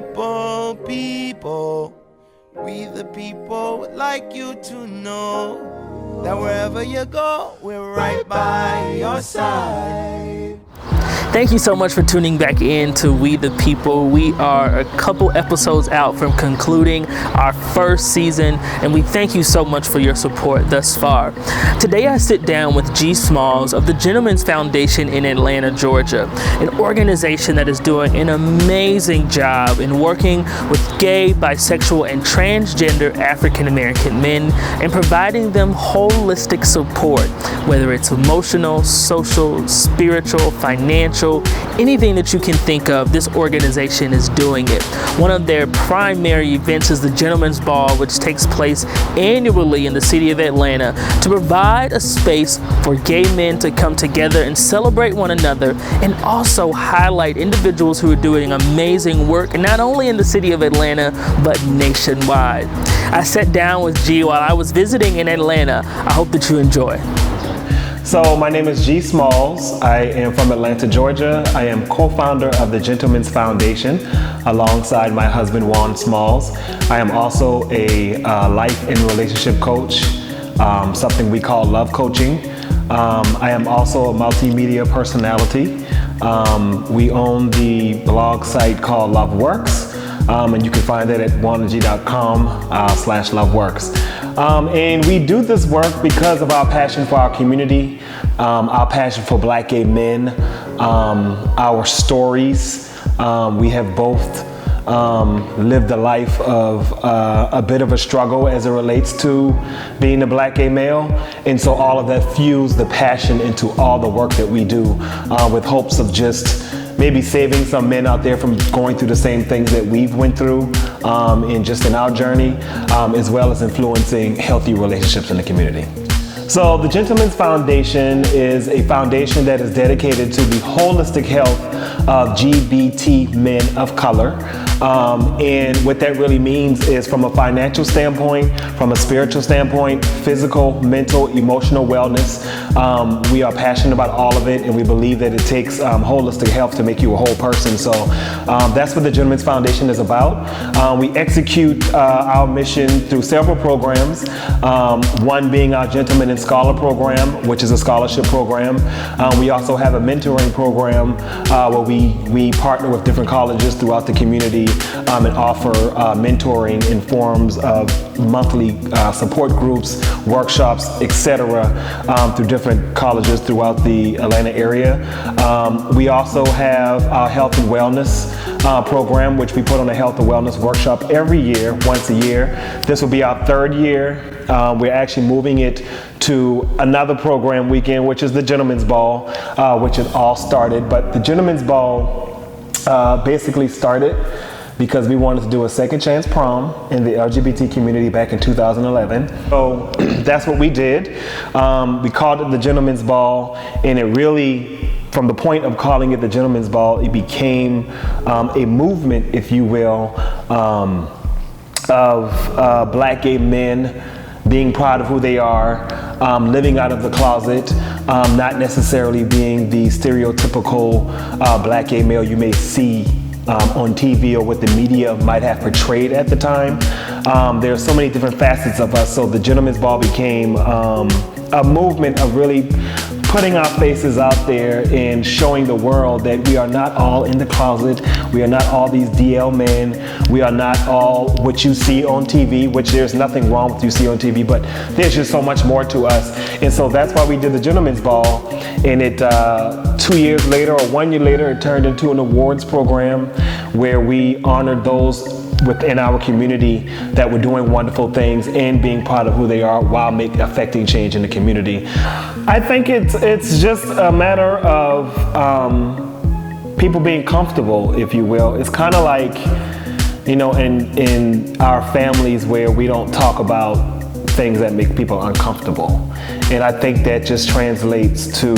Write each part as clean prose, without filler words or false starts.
people. We the people would like you to know that wherever you go, we're right by your side. Thank you so much for tuning back in to We the People. We are a couple episodes out from concluding our first season, and we thank you so much for your support thus far. Today I sit down with G. Smalls of the Gentlemen's Foundation in Atlanta, Georgia, an organization that is doing an amazing job in working with gay, bisexual, and transgender African American men and providing them holistic support, whether it's emotional, social, spiritual, financial, anything that you can think of. This organization is doing it. One of their primary events is the Gentlemen's Ball, which takes place annually in the city of Atlanta to provide a space for gay men to come together and celebrate one another, and also highlight individuals who are doing amazing work, not only in the city of Atlanta, but nationwide. I sat down with G while I was visiting in Atlanta. I hope that you enjoy. So my name is G. Smalls. I am from Atlanta, Georgia. I am co-founder of the Gentlemen's Foundation alongside my husband, Juan Smalls. I am also a life and relationship coach, something we call love coaching. I am also a multimedia personality. We own the blog site called Love Works, and you can find that at juanaG.com/loveworks. And we do this work because of our passion for our community, our passion for Black gay men, our stories. We have both lived a life of a bit of a struggle as it relates to being a Black gay male. And so all of that fuels the passion into all the work that we do, with hopes of just maybe saving some men out there from going through the same things that we've went through in our journey, as well as influencing healthy relationships in the community. So the Gentlemen's Foundation is a foundation that is dedicated to the holistic health of LGBT men of color. And what that really means is, from a financial standpoint, from a spiritual standpoint, physical, mental, emotional wellness, we are passionate about all of it, and we believe that it takes holistic health to make you a whole person. So that's what the Gentlemen's Foundation is about. We execute our mission through several programs, one being our Gentlemen and Scholar program, which is a scholarship program. We also have a mentoring program where we partner with different colleges throughout the community and offer mentoring in forms of monthly support groups, workshops, etc., through different colleges throughout the Atlanta area. We also have our health and wellness program, which we put on a health and wellness workshop every year, once a year. This will be our third year. We're actually moving it to another program weekend, which is the Gentlemen's Ball, which it all started. But the Gentlemen's Ball basically started because we wanted to do a second chance prom in the LGBT community back in 2011. So that's what we did. We called it the Gentlemen's Ball, and it really, from the point of calling it the Gentlemen's Ball, it became a movement, if you will, of Black gay men being proud of who they are, living out of the closet, not necessarily being the stereotypical Black gay male you may see on TV or what the media might have portrayed at the time. There are so many different facets of us, so the Gentlemen's Ball became a movement of really putting our faces out there and showing the world that we are not all in the closet. We are not all these DL men. We are not all what you see on TV, which there's nothing wrong with what you see on TV, but there's just so much more to us. And so that's why we did the Gentlemen's Ball. And it 2 years later, or 1 year later, it turned into an awards program where we honored those within our community that were doing wonderful things and being proud of who they are while affecting change in the community. I think it's just a matter of people being comfortable, if you will. It's kind of like, you know, in our families where we don't talk about things that make people uncomfortable. And I think that just translates to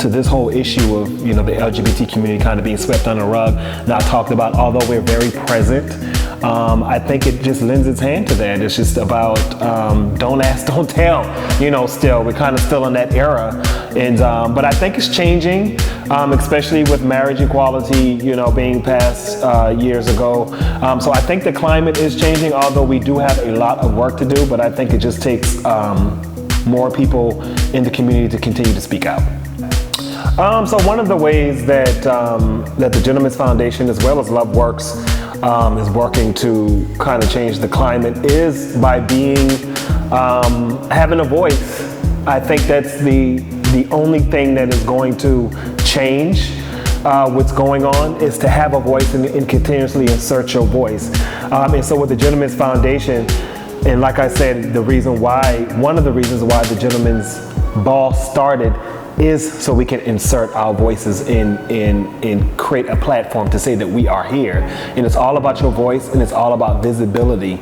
this whole issue of, you know, the LGBT community kind of being swept under the rug, not talked about, although we're very present. I think it just lends its hand to that. It's just about don't ask, don't tell. You know, still, we're kind of still in that era. And but I think it's changing, especially with marriage equality, being passed years ago. So I think the climate is changing, although we do have a lot of work to do, but I think it just takes more people in the community to continue to speak out. So one of the ways that the Gentlemen's Foundation, as well as Love Works, is working to kind of change the climate is by having a voice. I think that's the only thing that is going to change what's going on, is to have a voice and continuously insert your voice. And so with the Gentlemen's Foundation, and like I said, one of the reasons why the Gentlemen's Ball started is so we can insert our voices and create a platform to say that we are here. And it's all about your voice, and it's all about visibility,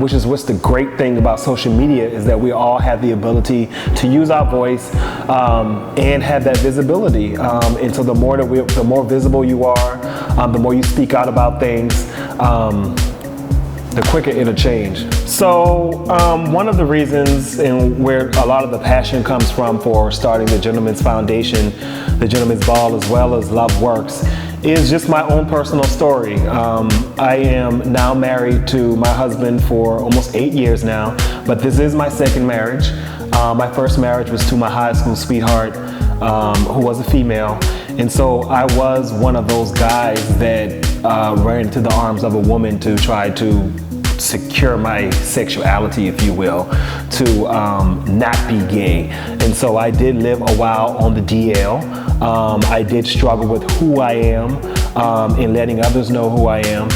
which is what's the great thing about social media, is that we all have the ability to use our voice and have that visibility. And so the more visible you are, the more you speak out about things, the quicker it'll change. So one of the reasons, and where a lot of the passion comes from for starting the Gentlemen's Foundation, the Gentlemen's Ball, as well as Love Works, is just my own personal story. I am now married to my husband for almost 8 years now, but this is my second marriage. My first marriage was to my high school sweetheart, who was a female. And so I was one of those guys that ran into the arms of a woman to try to secure my sexuality, if you will, to not be gay. And so I did live a while on the DL. I did struggle with who I am and letting others know who I am.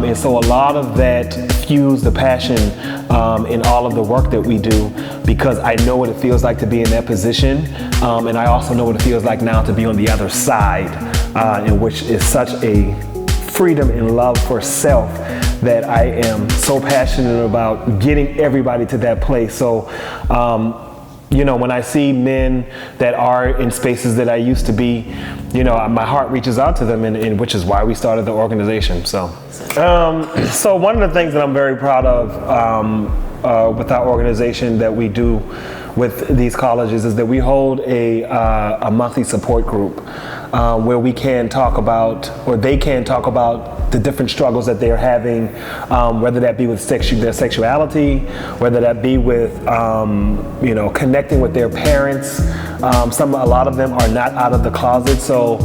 And so a lot of that fused the passion in all of the work that we do, because I know what it feels like to be in that position. And I also know what it feels like now to be on the other side, in which is such a freedom and love for self that I am so passionate about getting everybody to that place. So, when I see men that are in spaces that I used to be, my heart reaches out to them, and which is why we started the organization. So one of the things that I'm very proud of with our organization that we do with these colleges is that we hold a monthly support group where we can talk about, or they can talk about, the different struggles that they're having, whether that be with their sexuality, whether that be with connecting with their parents. A lot of them are not out of the closet, so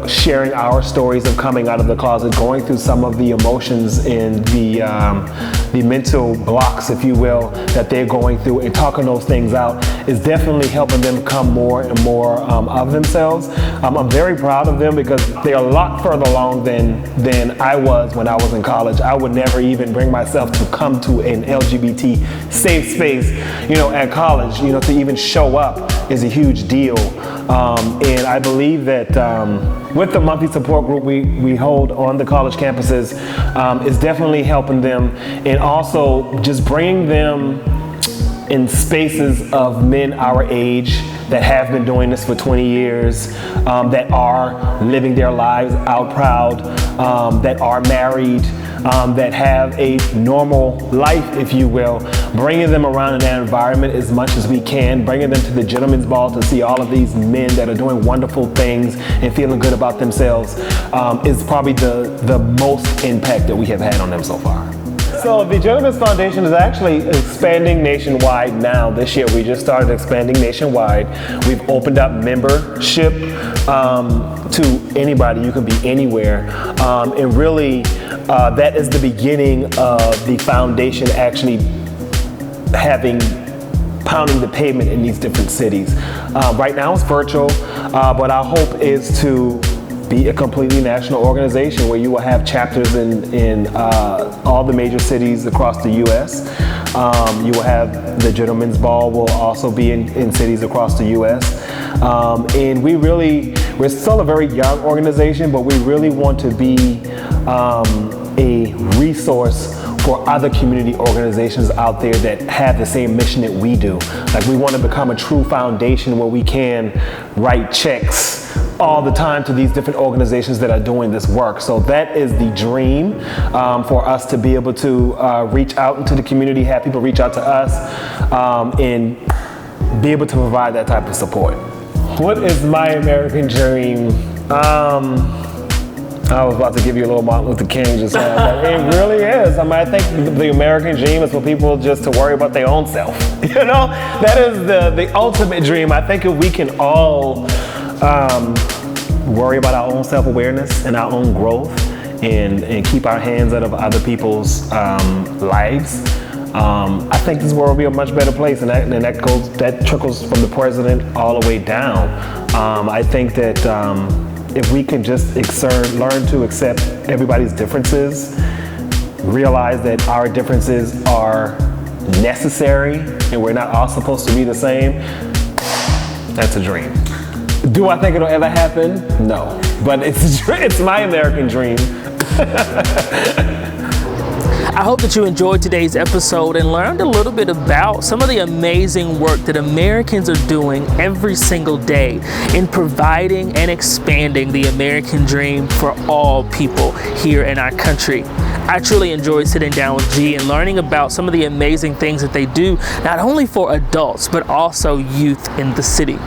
sharing our stories of coming out of the closet, going through some of the emotions and the mental blocks, if you will, that they're going through, and talking those things out is definitely helping them become more and more of themselves. I'm very proud of them because they're a lot further along than I was when I was in college. I would never even bring myself to come to an LGBT safe space, at college. To even show up is a huge deal. And I believe that with the monthly support group we hold on the college campuses, is definitely helping them, and also just bringing them in spaces of men our age that have been doing this for 20 years, that are living their lives out proud, that are married, that have a normal life, if you will, bringing them around in that environment as much as we can, bringing them to the Gentlemen's Ball to see all of these men that are doing wonderful things and feeling good about themselves, is probably the most impact that we have had on them so far. So the Gentlemen's Foundation is actually expanding nationwide now. This year we just started expanding nationwide. We've opened up membership to anybody. You can be anywhere. And really that is the beginning of the foundation actually pounding the pavement in these different cities. Right now it's virtual, but our hope is to be a completely national organization where you will have chapters in all the major cities across the U.S. You will have the Gentlemen's Ball will also be in cities across the U.S. And we're still a very young organization, but we really want to be a resource for other community organizations out there that have the same mission that we do. Like, we want to become a true foundation where we can write checks all the time to these different organizations that are doing this work. So that is the dream, for us to be able to reach out into the community, have people reach out to us, and be able to provide that type of support. What is my American dream? I was about to give you a little Martin Luther King just now, but it really is. I mean, I think the American dream is for people just to worry about their own self. You know, that is the ultimate dream. I think if we can all worry about our own self-awareness and our own growth and keep our hands out of other people's lives, I think this world will be a much better place, and that trickles from the president all the way down. I think that if we can just learn to accept everybody's differences, realize that our differences are necessary and we're not all supposed to be the same, that's a dream. Do I think it'll ever happen? No, but it's my American dream. I hope that you enjoyed today's episode and learned a little bit about some of the amazing work that Americans are doing every single day in providing and expanding the American dream for all people here in our country. I truly enjoyed sitting down with G and learning about some of the amazing things that they do, not only for adults, but also youth in the city.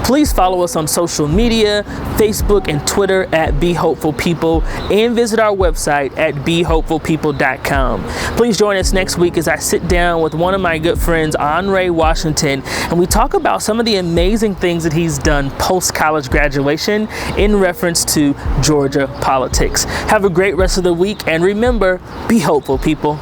Please follow us on social media, Facebook and Twitter at Be Hopeful People, and visit our website at BeHopefulPeople.com. Please join us next week as I sit down with one of my good friends, Andre Washington, and we talk about some of the amazing things that he's done post-college graduation in reference to Georgia politics. Have a great rest of the week, and remember, be hopeful, people.